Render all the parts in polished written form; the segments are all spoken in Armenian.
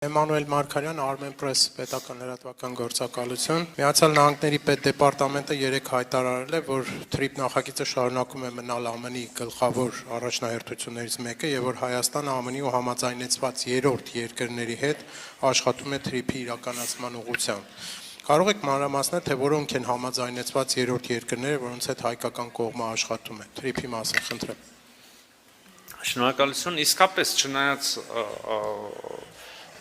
Էմանուել Մարգարյան, Armenpress պետական լրատվական գործակալություն։ Միացյալ Նահանգների պետդեպարտամենտը երեկ հայտարարել է, որ TRIP նախագիծը շարունակում է մնալ ԱՄՆ-ի գլխավոր առաջնահերթություններից մեկը եւ որ Հայաստանը ԱՄՆ-ի ու համաձայնեցված երրորդ երկրների հետ աշխատում է TRIP-ի իրականացման ուղղությամբ։ Կարող եք մանրամասնել, թե որոնք են համաձայնեցված երրորդ երկրները, որոնց հետ հայկական կողմը աշխատում է TRIP-ի մասին, խնդրեմ։ Շնորհակալություն, իսկապես չնայած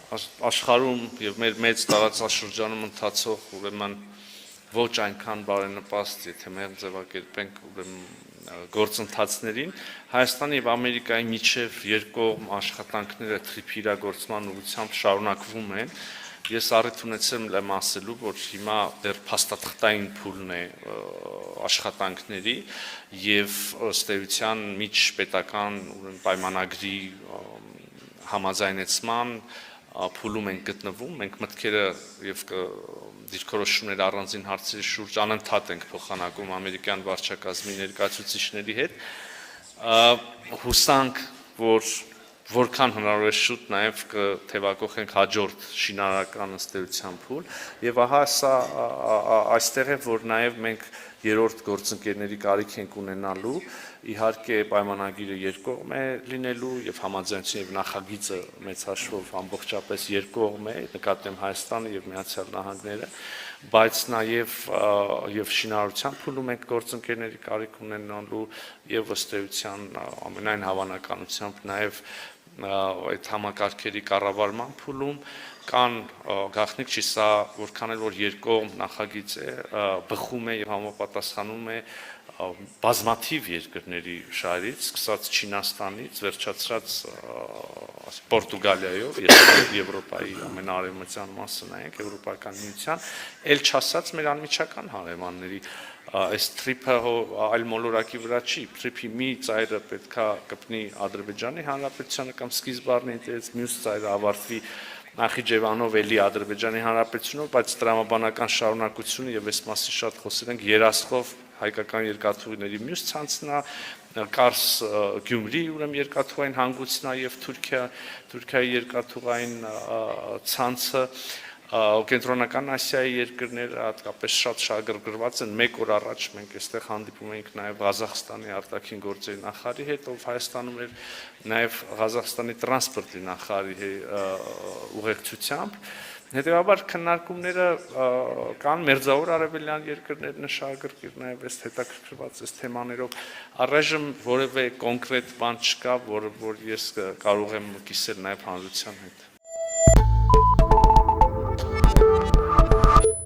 աշխարհում եւ մեր մեծ տարածաշրջանում ընթացող ուրեմն ոչ այնքան բարենպաստ, եթե մենք ձևակերպենք ուրեմն գործընթացներին, Հայաստանի եւ Ամերիկայի միջև երկկողմ աշխատանքները TRIP-ի իրագործման ուղղությամբ շարունակվում են։ Ես առիթ ունեցել եմ ասելու, որ հիմա դեռ փաստաթղթային փուլն է աշխատանքների եւ ըստ էության միջպետական պայմանագրի համաձայնեցման փուլում են գտնվում, մենք մտքերը եւ դիրքորոշումներ առանձին հարցերի շուրջ անընդհատ ենք փոխանակում ամերիկյան վարչակազմի ներկայացուցիչների հետ, հուսանք, որ որքան հնարավոր է շուտ նաև կթևակողենք հաջորդ շինարարական ըստ էության փուլ եւ ահա սա այստեղ է, որ նաև մենք երրորդ գործընկերների կարիք ենք ունենալու, իհարկե պայմանագիրը երկկողմ է լինելու եւ համաձայնություն եւ նախագիծը մեծ հաշվով ամբողջապես երկկողմ է, նկատեմ Հայաստանը եւ Միացյալ Նահանգները, բայց նաեւ շինարարության փուլում ենք գործընկերների կարիք ունենալու եւ ըստ էության ամենայն հավանականությամբ նաեւ այդ համակարգերի կառավարման փուլում կան գաղտնիք չի սա որքան էլ որ երկկողմ նախագիծ է բխում է եւ համապատասխանում է բազմաթիվ երկրների շահերից, սկսած Չինաստանից, վերջացրած Պորտուգալիայով, Եվրոպայի ամենաարևմտյան մասը նայենք, Եվրոպական միության, ել չասած մեր անմիջական հարևանների այս TRIP-ը այլ մոլորակի վրա չի, TRIP-ի մի ծայրը պետքա կպնի Ադրբեջանի Հանրապետությանը կամ սկիզբ առնի դից, մյուս ծայրը ավարտվի Նախիջևանով էլի Ադրբեջանի Հանրապետությունով, բայց տրամաբանական շարունակությունը եւ այս մասին շատ խոսել ենք երասխով հայկական երկաթուղիների մյուս ցանցնա, Կարս Գյումրի ուրեմն երկաթուղային հանգույցնա եւ Թուրքիայի երկաթուղային ցանցը Կենտրոնական Ասիայի երկրները հատկապես շատ շահագրգռված են։ Մեկ օր առաջ մենք այստեղ հանդիպում էինք նաև Ղազախստանի արտաքին գործերի նախարարի հետ, ով Հայաստանում էր նաև Ղազախստանի տրանսպորտի նախարարի ուղեկցությամբ։ Հետևաբար քննարկումները կան մերձավոր արևելյան երկրներն շահագրգիռ նաև այս հետաքրքրված այս թեմաներով առայժմ որևէ կոնկրետ բան չկա, որ ես կարող եմ կիսել նաև հանրության հետ։